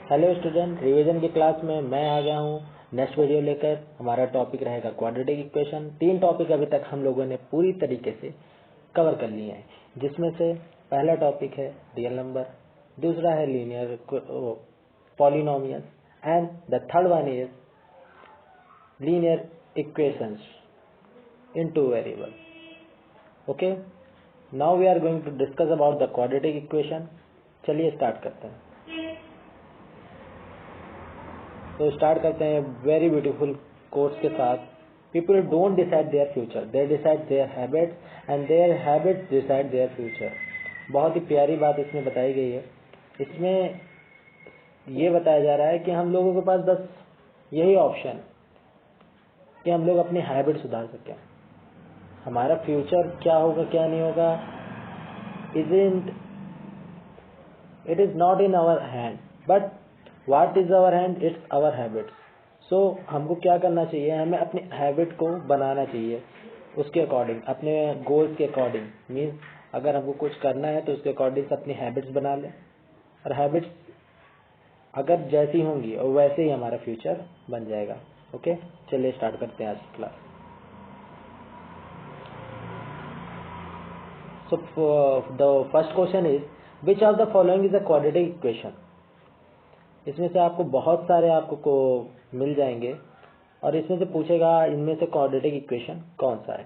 Hello student, revision की class में मैं आ गया हूँ नेक्स्ट वीडियो लेकर। हमारा टॉपिक रहेगा क्वाड्रेटिक इक्वेशन। 3 टॉपिक अभी तक हम लोगों ने पूरी तरीके से कवर कर लिए हैं, जिसमें से पहला टॉपिक है रियल नंबर, दूसरा है linear polynomial and the third one is linear equations in 2 variable. Okay, now we are going to discuss about the quadratic equation. चलिए स्टार्ट करते हैं। तो स्टार्ट करते हैं वेरी ब्यूटीफुल कोट्स के साथ। People don't decide their future, they decide their habits and their habits decide their future. बहुत ही प्यारी बात इसमें बताई गई है। इसमें ये बताया जा रहा है कि हम लोगों के पास बस यही ऑप्शन कि हम लोग अपनी हैबिट सुधार सकें। हमारा फ्यूचर क्या होगा क्या नहीं होगा, it is not in our hand, but what is our hand, it's our habits. So हमको क्या करना चाहिए, हमें अपनी हैबिट को बनाना चाहिए उसके अकॉर्डिंग, अपने गोल्स के अकॉर्डिंग। मीन्स अगर हमको कुछ करना है तो उसके अकॉर्डिंग अपनी हैबिट्स बना लें, और हैबिट्स अगर जैसी होंगी और वैसे ही हमारा फ्यूचर बन जाएगा। ओके, चलिए स्टार्ट करते हैं आज की class. So the first question is, which of the following is a quadratic equation? इसमें से आपको बहुत सारे आपको को मिल जाएंगे और इसमें से पूछेगा इनमें से क्वाड्रेटिक इक्वेशन कौन सा है।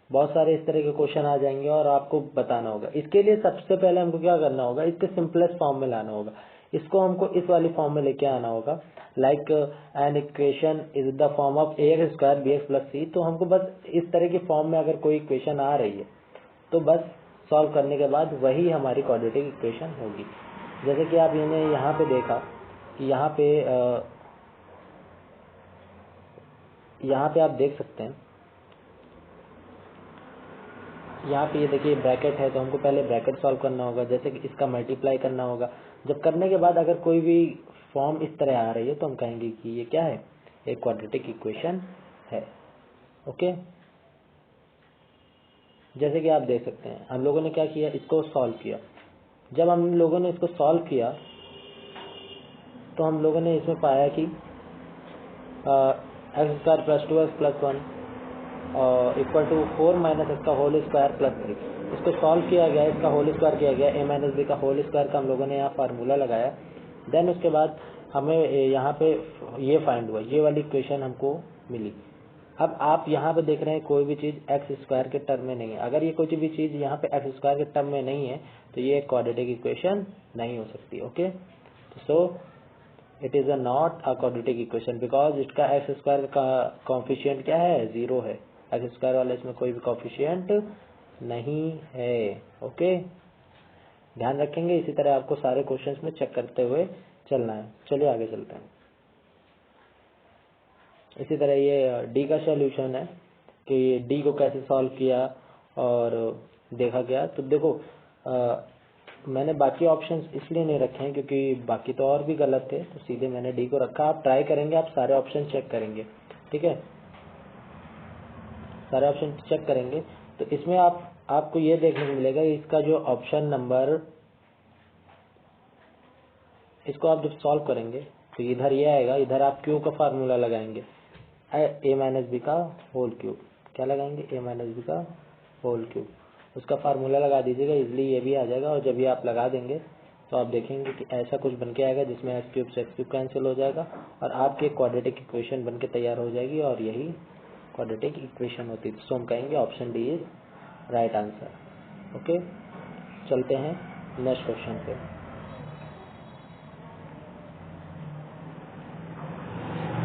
बहुत सारे इस तरह के क्वेश्चन आ जाएंगे और आपको बताना होगा। इसके लिए सबसे पहले हमको क्या करना होगा, इसके सिंपलेस्ट फॉर्म में लाना होगा। इसको हमको इस वाली फॉर्म में लेके आना होगा, like an equation is the form of ax square bx plus C. तो हमको बस इस तरह की फॉर्म में अगर कोई इक्वेशन आ रही है तो बस सॉल्व करने के बाद वही हमारी क्वाड्रेटिक इक्वेशन होगी। जैसे कि आप यहाँ पे देखा कि यहाँ पे आप देख सकते हैं, यहाँ पे ये देखिए ब्रैकेट है, तो हमको पहले ब्रैकेट सॉल्व करना होगा। जैसे कि इसका मल्टीप्लाई करना होगा। जब करने के बाद अगर कोई भी फॉर्म इस तरह आ रही है तो हम कहेंगे कि ये क्या है, एक क्वाड्रेटिक इक्वेशन है। ओके, जैसे कि आप देख सकते हैं हम लोगों ने क्या किया, इसको सॉल्व किया। जब हम लोगों ने इसको सॉल्व किया तो हम लोगों ने इसमें पाया कि x square plus 2x plus 1 equal to 4 minus इसका होल स्क्वायर प्लस 3। इसको सॉल्व किया गया, इसका होल स्क्वायर किया गया, a माइनस बी का होल स्क्वायर का हम लोगों ने यहाँ फार्मूला लगाया। देन उसके बाद हमें यहाँ पे ये फाइंड हुआ, ये वाली इक्वेशन हमको मिली। अब आप यहाँ पे देख रहे हैं कोई भी चीज़ एक्स स्क्वायर के टर्म में नहीं है। अगर ये कोई भी चीज़ यहाँ पे एक्स स्क्वायर के टर्म में नहीं है तो ये क्वाड्रेटिक इक्वेशन नहीं हो सकती। Okay, so it is not a quadratic equation because इसका एक्स स्क्वायर का कॉफिशिएंट क्या है, 0 है। एक्स स्क्वायर वाले इसमें कोई भी कॉफिशिएंट नहीं है। ओके, ध्यान रखेंगे। इसी तरह आपको सारे क्वेश्चंस में चेक करते हुए चलना है। चलिए आगे चलते हैं। इसी तरह ये डी का सॉल्यूशन है कि डी को कैसे सॉल्व किया और देखा गया। तो देखो मैंने बाकी ऑप्शंस इसलिए नहीं रखे हैं क्योंकि बाकी तो और भी गलत थे, तो सीधे मैंने डी को रखा। आप ट्राई करेंगे, आप सारे ऑप्शन चेक करेंगे, ठीक है, सारे ऑप्शन चेक करेंगे तो इसमें आपको ये देखने को मिलेगा इसका जो ऑप्शन नंबर, इसको आप जब सॉल्व करेंगे तो इधर ये आएगा, इधर आप क्यू का फार्मूला लगाएंगे, ए माइनस बी का होल क्यूब। क्या लगाएंगे, ए माइनस बी का होल क्यूब। उसका फार्मूला लगा दीजिएगा, इजली ये भी आ जाएगा। और जब ये आप लगा देंगे तो आप देखेंगे कि ऐसा कुछ बन के आएगा जिसमें एक्स क्यूब से एक्स क्यूब कैंसिल हो जाएगा और आपकी क्वाड्रेटिक इक्वेशन बन के तैयार हो जाएगी, और यही क्वाड्रेटिक इक्वेशन होती है। सो हम कहेंगे option D is right answer. Okay, चलते हैं नेक्स्ट क्वेश्चन पे।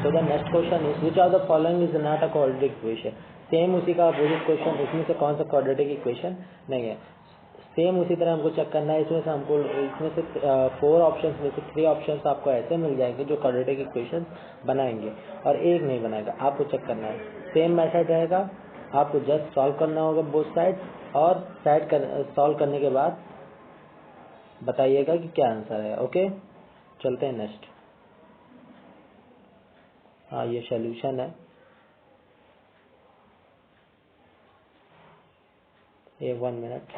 So the next question is, which of the following is not a quadratic equation? Same उसी का अपोजिट क्वेश्चन, इसमें से कौन सा क्वाड्रेटिक इक्वेशन नहीं है। सेम उसी तरह हमको चेक करना है। इसमें से 4 ऑप्शंस में से 3 ऑप्शंस आपको ऐसे मिल जाएंगे जो क्वाड्रेटिक इक्वेशन बनाएंगे और एक नहीं बनाएगा। आपको चेक करना है, सेम मेथड रहेगा। आपको जस्ट सॉल्व करना होगा बोथ साइड, और सॉल्व करने के बाद बताइएगा कि क्या आंसर है। ओके, चलते हैं नेक्स्ट। हाँ, ये सोल्यूशन है। ये 1 मिनट।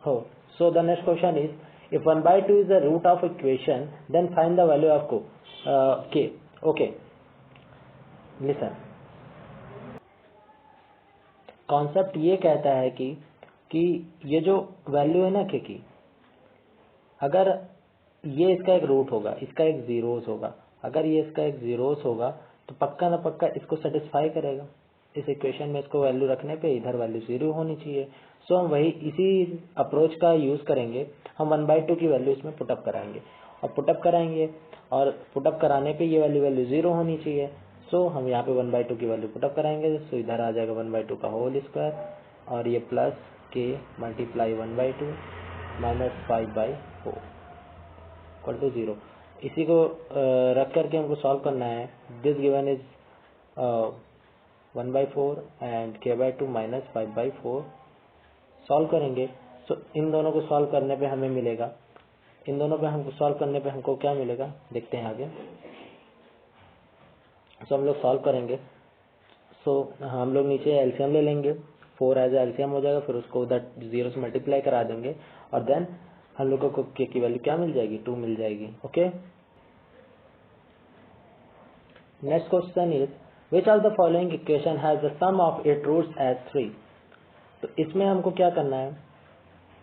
हो. So the next question is, if 1 by 2 is the root of equation, then find the value of k. Okay, listen. Concept ये कहता है कि ये जो वैल्यू है ना k की, अगर ये इसका एक रूट होगा, इसका एक जीरोस होगा, अगर ये इसका एक जीरोस होगा तो पक्का ना पक्का इसको सेटिस्फाई करेगा. इस इक्वेशन में इसको वैल्यू रखने पे इधर वैल्यू जीरो होनी चाहिए. सो हम वही इसी अप्रोच का यूज करेंगे. हम 1/2 की वैल्यू इसमें पुटअप कराएंगे और पुटअप कराएंगे और पुटअप कराने पे ये वैल्यू जीरो होनी चाहिए. सो हम यहाँ पे 1/2 की वैल्यू पुटअप कराएंगे. सो इधर आ जाएगा 1/2 का होल स्क्वायर और ये प्लस के मल्टीप्लाई 1/2 माइनस 5/4 इक्वल टू 0. इसी को रख करके हमको सॉल्व करना है. This given is 1/4 and k/2 minus 5/4 solve करेंगे. सो इन दोनों को सॉल्व करने पे हमें मिलेगा, इन दोनों पे हमको सॉल्व करने पे हमको क्या मिलेगा देखते हैं आगे. सो हम लोग सॉल्व करेंगे. सो हम लोग नीचे एलसीएम ले लेंगे. 4 एज एलसीएम हो जाएगा, फिर उसको उधर 0 से मल्टीप्लाई करा देंगे और देन हम लोगों को k की वैल्यू क्या मिल जाएगी, 2 मिल जाएगी. Okay. Next question is, which of the following equation has the sum of it roots as 3. तो इसमें हमको क्या करना है,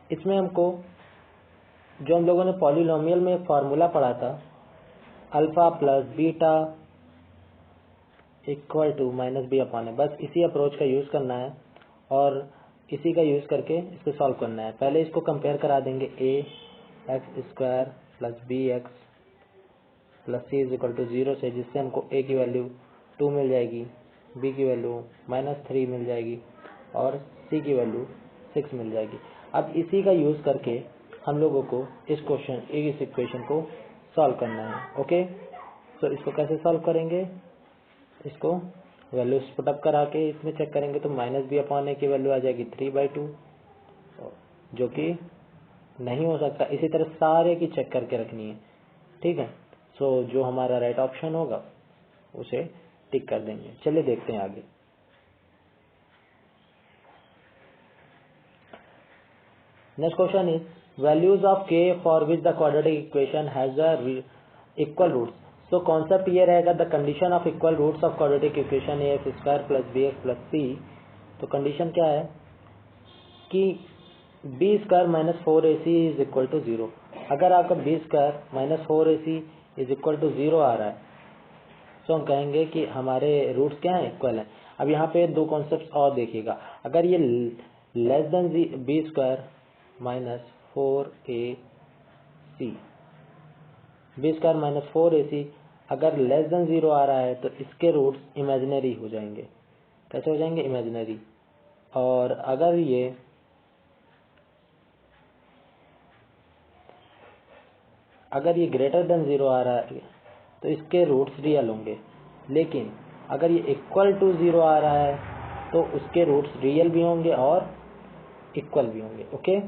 इसमें हमको जो हम लोगों ने पॉलिनोमियल में फॉर्मूला पढ़ा था, alpha plus beta equal to minus B upon A, बस इसी अप्रोच का यूज करना है और इसी का यूज करके इसको सॉल्व करना है. पहले इसको कंपेयर करा देंगे a x square plus B x plus c is equal to 0 से, जिससे हमको a की वैल्यू 2 मिल जाएगी, b की वैल्यू -3 मिल जाएगी और c की वैल्यू 6 मिल जाएगी. अब इसी का यूज करके हम लोगों को इस इक्वेशन को सॉल्व करना है. ओके. तो इसको कैसे सॉल्व करेंगे, इसको वैल्यूज पुटअप करा के इसमें चेक करेंगे तो माइनस बी अपॉन ए की वैल्यू आ जाएगी 3/2, जो कि नहीं हो सकता. इसी तरह सारे की चेक करके रखनी है. ठीक है. सो जो हमारा राइट ऑप्शन होगा उसे टिक कर देंगे. चलिए देखते हैं आगे. Next question is, values of k for which the quadratic equation has the equal roots. So concept ये रहेगा, the condition of equal roots of quadratic equation A X square plus B x plus C. तो condition क्या है कि B square minus 4ac is equal to 0. अगर आपका B square minus 4ac is equal to 0 आ रहा है तो हम कहेंगे कि हमारे रूट्स क्या है, इक्वल है. अब यहाँ पे दो कॉन्सेप्ट और देखिएगा. अगर ये less than b square minus 4ac, b square minus 4ac अगर लेस देन 0 आ रहा है तो इसके रूट्स इमेजिनरी हो जाएंगे. कैसे हो जाएंगे, इमेजिनरी. और अगर ये ग्रेटर देन 0 आ रहा है तो इसके रूट्स रियल होंगे. लेकिन अगर ये इक्वल टू 0 आ रहा है तो उसके रूट्स रियल भी होंगे और इक्वल भी होंगे. ओके.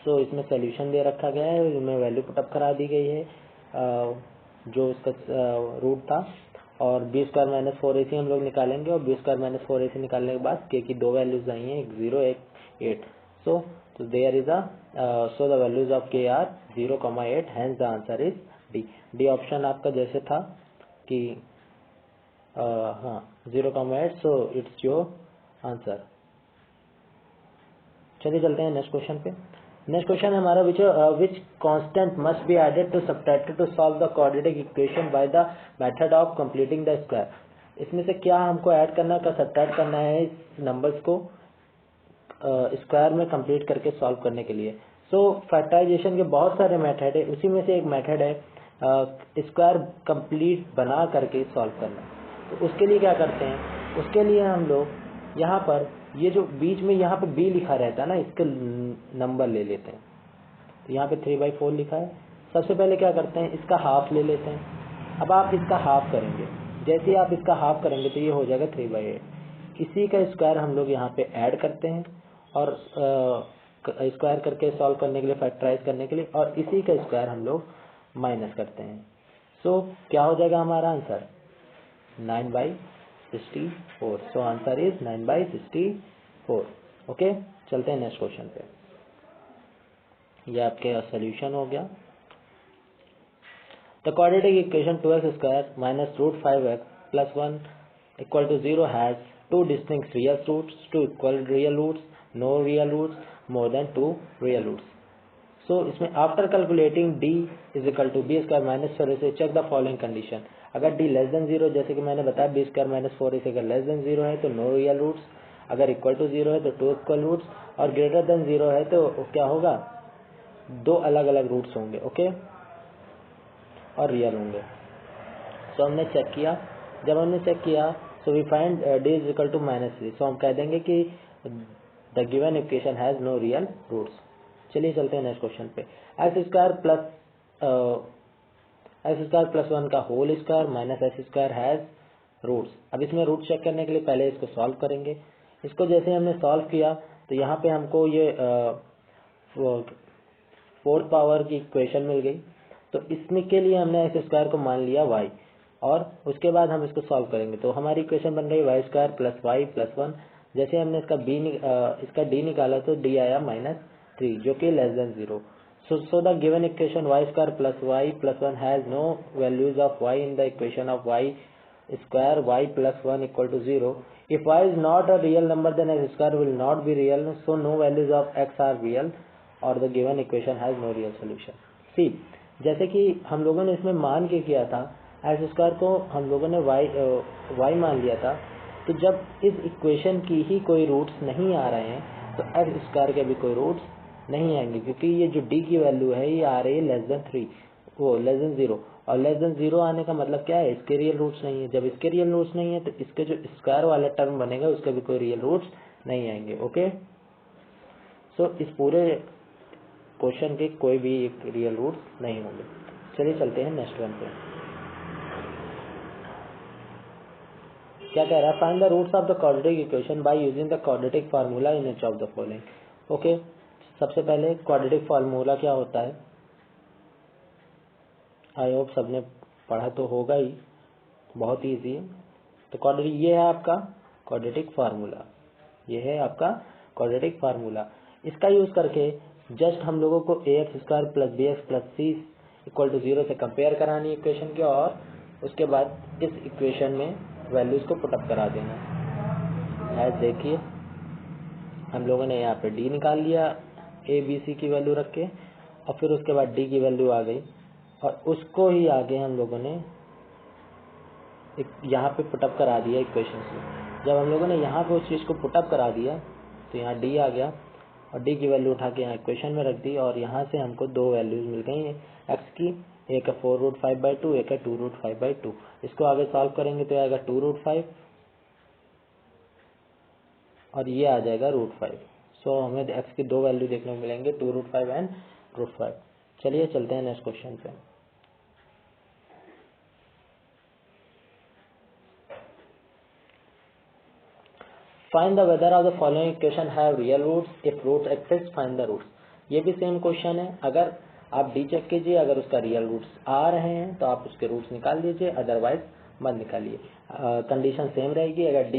सो इसमें सोल्यूशन दे रखा गया है, इसमें वैल्यू पुटअप करा दी गई है जो इसका रूट था. और बी स्क्वायर माइनस 4ac हम लोग निकालेंगे और बी स्क्वायर माइनस 4ac निकालने के बाद के की दो वैल्यूज आई हैं, एक 0 एक 8. So there is so the values of K are 0,8, hence the answer is D. D option आपका जैसे था कि हाँ 0,8, सो इट्स योर आंसर. चलिए चलते हैं नेक्स्ट क्वेश्चन पे. नेक्स्ट क्वेश्चन है हमारा, which constant must be added to subtracted to solve the quadratic equation by the method of completing the square. इसमें से क्या हमको ऐड करना है, सब्ट्रैक्ट करना है इस नंबर्स को स्क्वायर में कंप्लीट करके सॉल्व करने के लिए. सो फैक्टराइजेशन के बहुत सारे मेथड है, उसी में से एक मेथड है स्क्वायर कंप्लीट बना करके सॉल्व करना. तो उसके लिए क्या करते हैं, उसके लिए हम लोग यहाँ पर ये जो बीच में यहाँ पे b लिखा रहता है ना, इसके नंबर ले लेते हैं. तो यहाँ पे 3/4 लिखा है. सबसे पहले क्या करते हैं, इसका हाफ ले लेते हैं. अब आप इसका हाफ करेंगे, जैसे ही आप इसका हाफ करेंगे तो ये हो जाएगा 3/8. इसी का स्क्वायर हम लोग यहाँ पे ऐड करते हैं और स्क्वायर करके सॉल्व करने के लिए, फैक्टराइज करने के लिए, और इसी का स्क्वायर हम लोग माइनस करते हैं. सो क्या हो जाएगा हमारा answer, 9/64. So answer is 9/64. Okay. चलते हैं नेक्स्ट क्वेश्चन पे। ये आपके सोल्यूशन हो गया। The quadratic equation 2x² minus root 5x plus 1 equal to 0 has two distinct real roots, two equal real roots, no real roots, more than two real roots. So इसमें after calculating d is equal to b square minus 4 से check the following condition. अगर d less than 0, जैसे कि मैंने बताया B square minus 4 से अगर less than 0 है तो नो रियल रूट्स, अगर इक्वल टू 0 है तो टू इक्वल रूट्स, और ग्रेटर देन 0 है तो क्या होगा, दो अलग अलग रूट्स होंगे, ओके, और रियल होंगे। सो हमने चेक किया, जब हमने चेक किया so we find d is equal to -3, so हम कह देंगे कि the given equation has no real roots. चलिए चलते हैं नेक्स्ट क्वेश्चन पे। एक्स स्क्वायर प्लस 1 का whole square minus x square has roots. अब इसमें रूट चेक करने के लिए पहले इसको सॉल्व करेंगे। इसको जैसे हमने सॉल्व किया तो यहाँ पे हमको ये फोर्थ पावर की इक्वेशन मिल गई। तो इसमें के लिए हमने एक्स स्क्वायर को मान लिया y, और उसके बाद हम इसको सॉल्व करेंगे तो हमारी इक्वेशन बन रही y square plus y plus 1। जैसे हमने इसका d निकाला तो d आया -3 जो कि less than 0। So the given equation y square plus y plus 1 has no values of y in the equation of y square y plus 1 equal to 0. If y is not a real number then x square will not be real, so no values of x are real or the given equation has no real solution. See, जैसे कि हम लोगों ने इसमें मान के किया था, एक्स स्क्वायर को हम लोगों ने y मान लिया था, तो जब इस इक्वेशन की ही कोई रूट्स नहीं आ रहे हैं तो एक्स स्क्वायर के भी कोई रूट्स नहीं आएंगे, क्योंकि ये जो d की वैल्यू है ये आ रही है लेस देन 3, वो लेस देन 0, और लेस देन 0 आने का मतलब क्या है, इसके रियल रूट्स नहीं है। जब इसके रियल रूट्स नहीं है तो इसके जो स्क्वायर वाला टर्म बनेगा उसके भी कोई रियल रूट्स नहीं आएंगे, ओके। सो इस पूरे क्वेश्चन के कोई भी एक रियल रूट्स नहीं होंगे। चलिए चलते हैं नेक्स्ट वन पे। क्या कह रहा है, find the roots of the quadratic equation by using the quadratic formula in each of the following. Okay, सबसे पहले क्वाड्रेटिक फार्मूला क्या होता है, आई होप सबने पढ़ा तो होगा ही, बहुत ईजी है। तो क्वाड्रेटिक ये है आपका क्वाड्रेटिक फार्मूला, ये है आपका क्वाड्रेटिक फार्मूला। इसका यूज करके जस्ट हम लोगों को ax square plus B x plus c equal to 0 से कंपेयर करानी है इक्वेशन के, और उसके बाद इस इक्वेशन में वैल्यूज को पुटअप करा देना। एज देखिए हम लोगों ने यहाँ पे d निकाल लिया a b c की वैल्यू रख के, और फिर उसके बाद d की वैल्यू आ गई, और उसको ही आगे हम लोगों ने यहाँ पे पुटअप करा दिया इक्वेशन से। जब हम लोगों ने यहाँ पे उस चीज़ को पुटअप करा दिया तो यहाँ d आ गया, और d की वैल्यू उठा के यहाँ इक्वेशन में रख दी, और यहाँ से हमको दो वैल्यूज मिल गई हैं x की, एक है 4√5/2, एक है 2√5/2। इसको आगे सॉल्व करेंगे तो आएगा 2√5 और ये आ जाएगा √5। सो हमें x की दो वैल्यू देखने को मिलेंगे 2√5 एंड √5। चलिए चलते हैं नेक्स्ट क्वेश्चन पे। Find the whether of the following equation have real roots, if roots exist find the roots. ये भी सेम क्वेश्चन है, अगर आप d चेक कीजिए, अगर उसका रियल रूट्स आ रहे हैं तो आप उसके रूट्स निकाल दीजिए, अदरवाइज मत निकालिए। कंडीशन सेम रहेगी, अगर d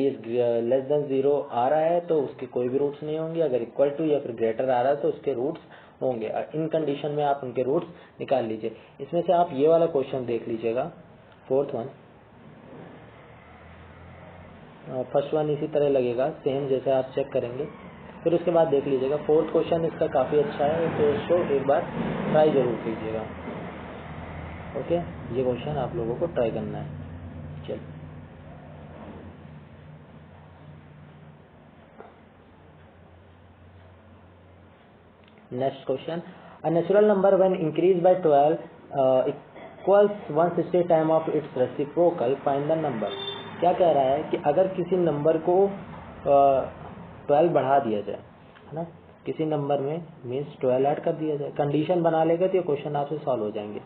लेस देन 0 आ रहा है तो उसके कोई भी रूट्स नहीं होंगे, अगर इक्वल टू या फिर ग्रेटर आ रहा है तो उसके रूट्स होंगे। इन कंडीशन में आप उनके रूट्स निकाल लीजिए। इसमें से आप ये वाला क्वेश्चन देख लीजिएगा, फोर्थ वन, फर्स्ट वन इसी तरह लगेगा सेम जैसे आप चेक करेंगे, फिर उसके बाद देख लीजिएगा। फोर्थ क्वेश्चन इसका काफ़ी अच्छा है तो इसको एक बार ट्राई जरूर कीजिएगा, ओके। ये क्वेश्चन आप लोगों को ट्राई करना है। चल next question, a natural number when increase by 12 equals 160 time of its reciprocal, find the number. क्या कह रहा है कि अगर किसी नंबर को 12 बढ़ा दिया जाए, है ना, किसी नंबर में मीन्स 12 ऐड कर दिया जाए, कंडीशन बना लेगा तो ये क्वेश्चन आपसे सॉल्व हो जाएंगे।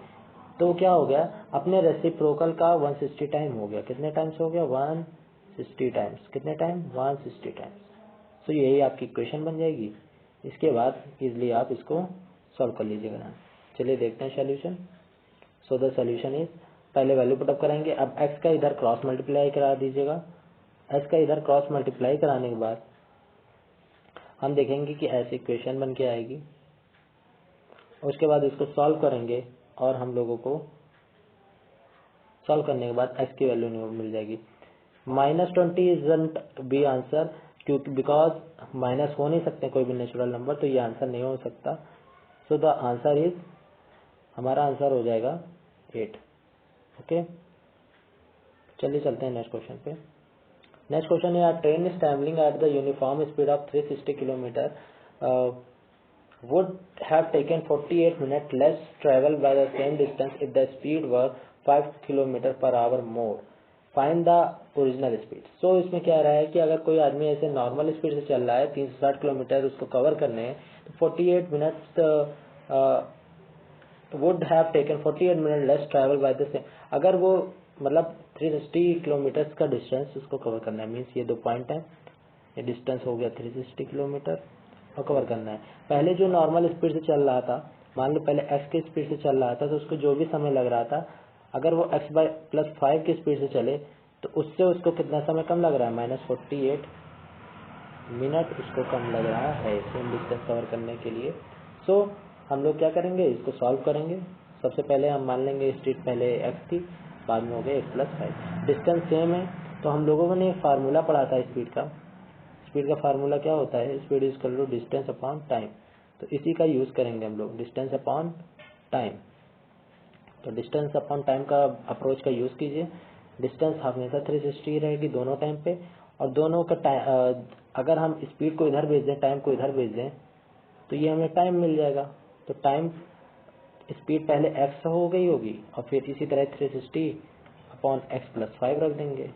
तो क्या हो गया, अपने रेसिप्रोकल का 160 टाइम हो गया, कितने टाइम्स हो गया, 160 टाइम्स, कितने टाइम, 160 टाइम्स। तो यही आपकी इक्वेशन बन जाएगी। इसके बाद इजिली आप इसको सॉल्व कर लीजिएगा। चलिए देखते हैं solution. So the solution is, पहले वैल्यू पुटअप करेंगे। अब x का इधर क्रॉस मल्टीप्लाई करा दीजिएगा, x का इधर क्रॉस मल्टीप्लाई कराने के बाद हम देखेंगे कि ऐसी इक्वेशन बन के आएगी। उसके बाद इसको सॉल्व करेंगे और हम लोगों को सॉल्व करने के बाद x की वैल्यू मिल जाएगी। -20 इजंट बी आंसर, क्योंकि बिकॉज माइनस हो नहीं सकते कोई भी नेचुरल नंबर, तो ये आंसर नहीं हो सकता। सो द आंसर इज, हमारा आंसर हो जाएगा 8। ओके, चलिए चलते हैं नेक्स्ट क्वेश्चन पे। नेक्स्ट क्वेश्चन है, train is travelling at the uniform speed of 360 kilometre would have taken 48 minutes less travel by the same distance if the speed were 5 km/h more. Find the original speed. So इसमें क्या रहा है कि अगर कोई आदमी ऐसे नॉर्मल स्पीड से चल रहा है 360 किलोमीटर उसको कवर करने हैं, तो 48 minutes would have taken 48 minutes less travel by the same, अगर वो मतलब 360 किलोमीटर का डिस्टेंस उसको कवर करना है, मीन्स ये 2 पॉइंट है, ये डिस्टेंस हो गया 360 किलोमीटर और कवर करना है। पहले जो नॉर्मल स्पीड से चल रहा था, मान लो पहले x की स्पीड से चल रहा था, तो उसको जो भी समय लग रहा था, अगर वो x/+5 की स्पीड से चले तो उससे उसको कितना समय कम लग रहा है, -48 मिनट उसको कम लग रहा है सेम डिस्टेंस कवर करने के लिए। सो हम लोग क्या करेंगे, इसको सॉल्व करेंगे। सबसे पहले हम मान लेंगे स्पीड पहले x थी, बाद में हो गया x+5, डिस्टेंस सेम है। तो हम लोगों ने एक फार्मूला पढ़ा था स्पीड का फार्मूला क्या होता है, speed is equal to distance upon time. तो इसी का यूज करेंगे हम लोग, डिस्टेंस अपॉन टाइम। तो डिस्टेंस अपॉन टाइम का अप्रोच का यूज कीजिए। डिस्टेंस हमेशा 360 रहेगी दोनों टाइम पे, और दोनों का टाइम, अगर हम स्पीड को इधर भेज दें, टाइम को इधर भेज दें, तो ये हमें टाइम मिल जाएगा। तो टाइम स्पीड पहले x हो गई होगी और फिर इसी तरह 360 अपॉन x+5 रख देंगे,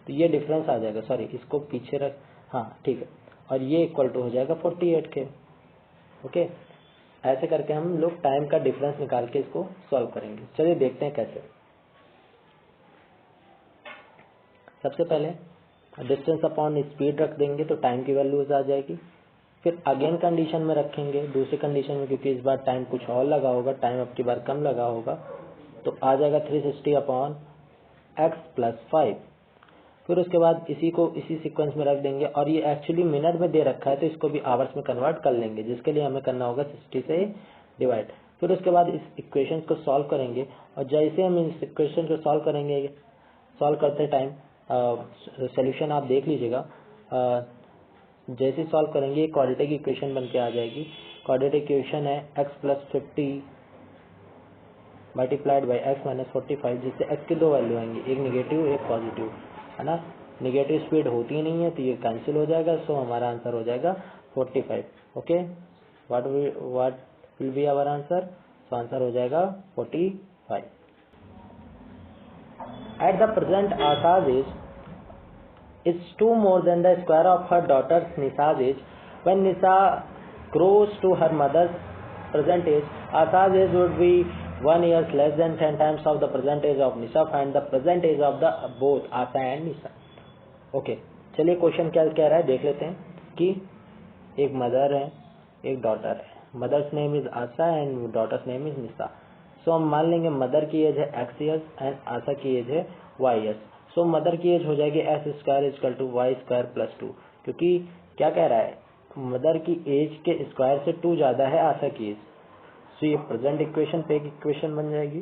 तो ये डिफरेंस आ जाएगा। सॉरी, इसको पीछे रख, हाँ ठीक है, और ये इक्वल टू हो जाएगा 48 के। ओके, ऐसे करके हम लोग टाइम का डिफरेंस निकाल के इसको सॉल्व करेंगे। चलिए देखते हैं कैसे। सबसे पहले डिस्टेंस अपॉन स्पीड रख देंगे तो टाइम की वैल्यूज आ जाएगी। फिर अगेन कंडीशन में रखेंगे, दूसरी कंडीशन में, क्योंकि इस बार टाइम कुछ और लगा होगा, टाइम अब की बार कम लगा होगा, तो आ जाएगा 360 अपॉन x+5। फिर उसके बाद इसी को इसी सीक्वेंस में रख देंगे, और ये एक्चुअली मिनट में दे रखा है तो इसको भी आवर्स में कन्वर्ट कर लेंगे, जिसके लिए हमें करना होगा 60 से डिवाइड। फिर उसके बाद इस इक्वेशन को सॉल्व करेंगे, और जैसे हम इस इक्वेशन को सॉल्व करेंगे, सॉल्व करते टाइम सोल्यूशन आप देख लीजिएगा, जैसे सॉल्व करेंगे ये क्वाड्रेटिक इक्वेशन बन के आ जाएगी। क्वाड्रेटिक इक्वेशन है x+50 मल्टीप्लाइड बाई x-45, जिससे x की 2 वैल्यू आएंगी, एक निगेटिव एक पॉजिटिव, है ना। निगेटिव स्पीड होती नहीं है तो ये कैंसिल हो जाएगा। सो हमारा आंसर हो जाएगा 45। Okay, what will be our answer? So answer हो जाएगा 45। At the present Asha's age is 2 more than the square of her daughter Nisa's age. When Nisa grows to her mother's present age, Asa's age would be 1 year less than 10 times of the present age of Nisa. Find the present age of the both Asa and Nisa. Okay, चलिए question क्या कह रहा है देख लेते हैं कि एक मदर है, एक डॉटर है। मदर्स नेम इज आसा एंड डॉटर्स नेम इज निसा। सो हम मान लेंगे मदर की एज है x ईयर्स एंड आसा की एज है y ईयर्स। सो मदर की एज हो जाएगी x² इक्वल टू y² + 2, क्योंकि क्या कह रहा है, मदर की एज के स्क्वायर से 2 ज़्यादा है आशा की एज। सो ये प्रेजेंट इक्वेशन पे एक इक्वेशन बन जाएगी।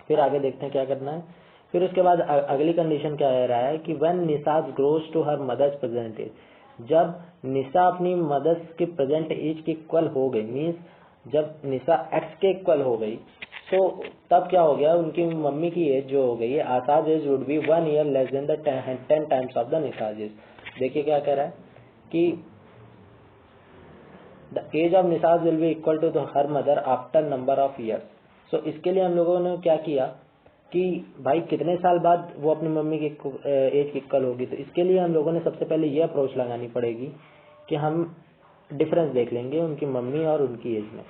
फिर आगे देखते हैं क्या करना है। फिर उसके बाद अगली कंडीशन क्या कह रहा है कि when Nisa grows to her mother's present age, जब निशा अपनी मदर्स के प्रेजेंट एज के इक्वल हो गई, मीन्स जब निशा x के इक्वल हो गई, तो तब क्या हो गया, उनकी मम्मी की एज जो हो गई है, Asha's age would be 1 year less than the 10 times of the Nisha's age. देखिए क्या कह रहा है कि the age of Nisha's will be equal to the her mother after number of years. So इसके लिए हम लोगों ने क्या किया कि भाई कितने साल बाद वो अपनी मम्मी की एज की इक्वल होगी। तो इसके लिए हम लोगों ने सबसे पहले ये अप्रोच लगानी पड़ेगी कि हम डिफरेंस देख लेंगे उनकी मम्मी और उनकी एज में।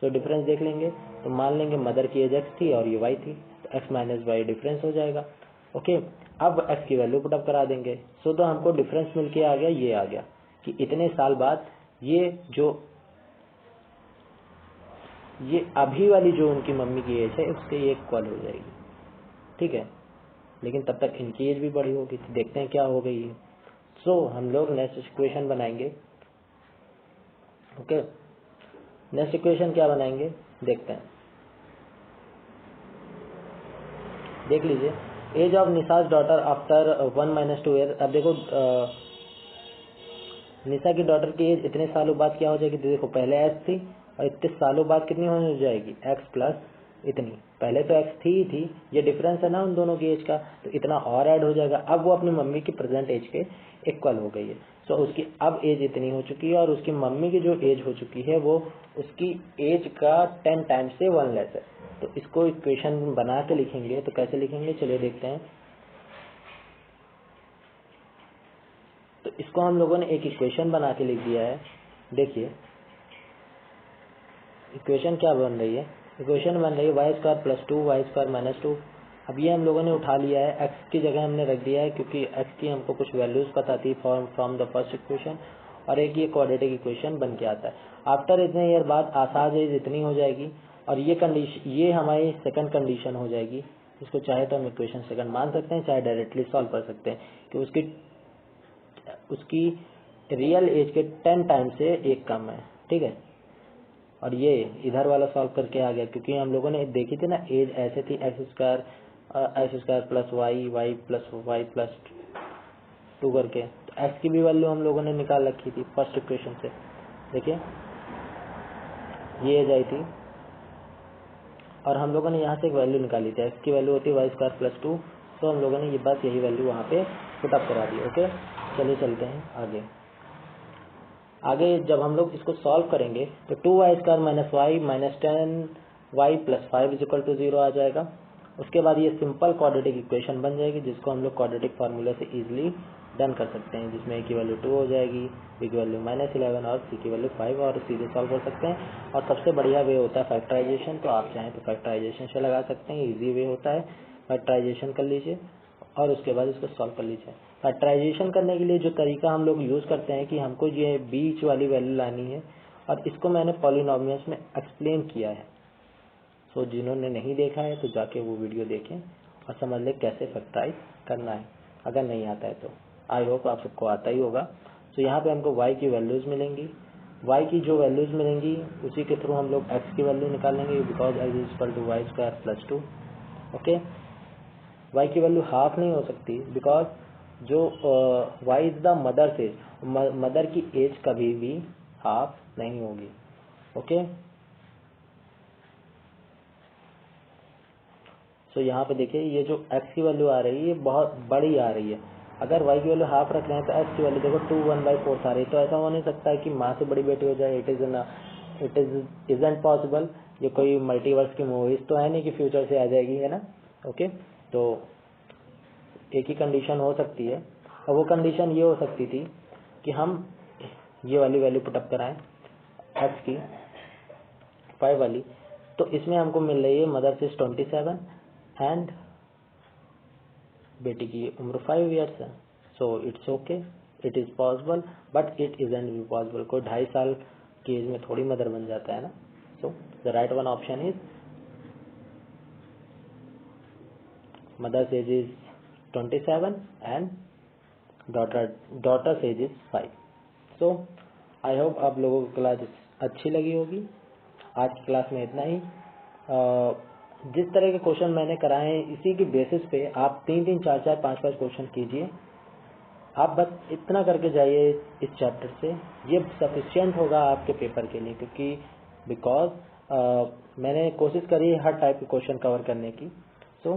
तो डिफरेंस देख लेंगे, तो मान लेंगे मदर की एज x थी और ये y थी, तो x माइनस वाई डिफरेंस हो जाएगा। ओके, अब x की वैल्यू पुटअप करा देंगे। सो तो हमको डिफरेंस मिलके आ गया, ये आ गया कि इतने साल बाद ये अभी वाली जो उनकी मम्मी की एज है उससे ये इक्वल हो जाएगी, ठीक है। लेकिन तब तक इनकी एज भी बड़ी होगी, तो देखते हैं क्या हो गई है। सो हम लोग नेक्स्ट इक्वेशन बनाएंगे ओके, नेक्स्ट इक्वेशन क्या बनाएंगे देखते हैं। देख लीजिए, age of Nisha's daughter after 1 - 2 year. अब देखो निशा की डॉटर की एज इतने सालों बाद क्या हो जाएगी, देखो पहले एक्स थी और इतने सालों बाद कितनी हो जाएगी, एक्स प्लस इतनी। पहले तो एक्स थी ही थी, ये डिफरेंस है ना उन दोनों की एज का, तो इतना और ऐड हो जाएगा। अब वो अपनी मम्मी की प्रेजेंट एज के इक्वल हो गई है। सो उसकी अब एज इतनी हो चुकी है और उसकी मम्मी की जो एज हो चुकी है वो उसकी एज का 10 टाइम्स से 1 लेस है। तो इसको इक्वेशन बना के लिखेंगे, तो कैसे लिखेंगे चलिए देखते हैं। तो इसको हम लोगों ने एक इक्वेशन बना के लिख दिया है। देखिए इक्वेशन क्या बन रही है, इक्वेशन बन रही है y² + 2 y² - 2। अब ये हम लोगों ने उठा लिया है, x की जगह हमने रख दिया है क्योंकि x की हमको कुछ वैल्यूज पता थी फ्रॉम द फर्स्ट इक्वेशन, और एक ये क्वाड्रेटिक इक्वेशन बन के आता है। आफ्टर इतने ईयर बाद आसाज एज इतनी हो जाएगी और ये कंडीशन, ये हमारी सेकंड कंडीशन हो जाएगी। इसको चाहे तो हम इक्वेशन सेकंड मान सकते हैं, चाहे डायरेक्टली सॉल्व कर सकते हैं कि उसकी रियल एज के 10 टाइम से एक कम है, ठीक है। और ये इधर वाला सॉल्व करके आ गया क्योंकि हम लोगों ने देखी थी ना, एज ऐसे थी x² + y + y+2 करके, तो x की भी वैल्यू हम लोगों ने निकाल रखी थी फर्स्ट इक्वेशन से। देखिए ये एज आई थी और हम लोगों ने यहाँ से एक वैल्यू निकाली थी, x की वैल्यू होती है y² + 2, तो हम लोगों ने ये बस यही वैल्यू वहाँ पे पुटअप करा दी। ओके, चलिए चलते हैं आगे जब हम लोग इसको सॉल्व करेंगे तो 2y² - y - 10y + 5 = 0 आ जाएगा। उसके बाद ये सिंपल क्वाड्रेटिक इक्वेशन बन जाएगी जिसको हम लोग क्वाड्रेटिक फार्मूला से इजीली डन कर सकते हैं, जिसमें a की वैल्यू 2 हो जाएगी, b की वैल्यू -11 और c की वैल्यू 5, और सीधे सॉल्व कर सकते हैं। और सबसे बढ़िया वे होता है फैक्टराइजेशन, तो आप चाहें तो फैक्टराइजेशन से लगा सकते हैं, इजी वे होता है। फैक्टराइजेशन कर लीजिए और उसके बाद इसको सॉल्व कर लीजिए। फैक्टराइजेशन करने के लिए जो तरीका हम लोग यूज़ करते हैं कि हमको ये बीच वाली वैल्यू लानी है, और इसको मैंने पॉलिनोमियल्स में एक्सप्लेन किया है। सो जिन्होंने नहीं देखा है तो जाके वो वीडियो देखें और समझ लें कैसे फैक्टराइज करना है, अगर नहीं आता है तो। आई होप आप सबको आता ही होगा। सो यहाँ पे हमको y की वैल्यूज़ मिलेंगी, y की जो वैल्यूज़ मिलेंगी उसी के थ्रू हम लोग x की वैल्यू निकालेंगे, because x = y² + 2। Okay, y की वैल्यू हाफ नहीं हो सकती बिकॉज जो y इज द मदर से, मदर की एज कभी भी हाफ नहीं होगी। ओके, सो यहाँ पे देखिए ये जो x की वैल्यू आ रही है ये बहुत बड़ी आ रही है। अगर y की वैल्यू हाफ रख रहे हैं तो x की वैल्यू देखो 2 1/4 आ रही है, तो ऐसा हो नहीं सकता है कि माँ से बड़ी बेटी हो जाए। It isn't possible. ये कोई मल्टीवर्स की मूवीज तो है नहीं कि फ्यूचर से आ जाएगी, है ना। ओके, तो एक ही कंडीशन हो सकती है, और वो कंडीशन ये हो सकती थी कि हम ये वाली वैल्यू पुटअप कराएं x की 5 वाली, तो इसमें हमको मिल रही है मदर से 27 एंड बेटी की उम्र 5 ईयर्स है। So it's okay, it is possible, but it isn't भी पॉसिबल। कोई 2.5 साल की एज में थोड़ी मदर बन जाता है ना। So the right one option is mother's age is 27 and daughter's age is 5। So I hope आप लोगों को क्लास अच्छी लगी होगी। आज की क्लास में इतना ही। जिस तरह के क्वेश्चन मैंने कराए हैं इसी की बेसिस पे आप 3-3 4-4 5-5 क्वेश्चन कीजिए। आप बस इतना करके जाइए इस चैप्टर से, ये सफिशिएंट होगा आपके पेपर के लिए, क्योंकि बिकॉज मैंने कोशिश करी है हर टाइप के क्वेश्चन कवर करने की। सो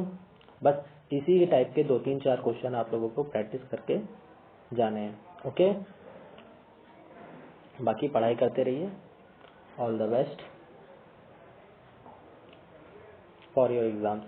बस इसी टाइप के 2-3-4 क्वेश्चन आप लोगों को प्रैक्टिस करके जाने हैं। ओके, बाकी पढ़ाई करते रहिए। All the best for your exams.